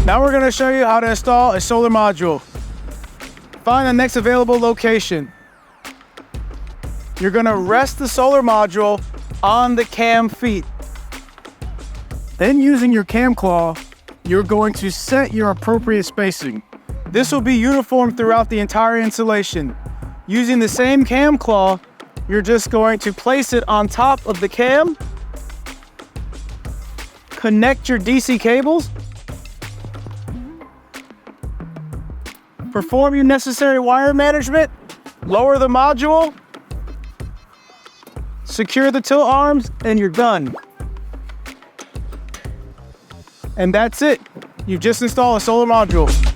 Now we're going to show you how to install a solar module. Find the next available location. You're going to rest the solar module on the cam feet. Then using your CamClaw, you're going to set your appropriate spacing. This will be uniform throughout the entire installation. Using the same CamClaw, you're just going to place it on top of the cam, connect your DC cables, perform your necessary wire management, lower the module, secure the tilt arms, and you're done. And that's it. You've just installed a solar module.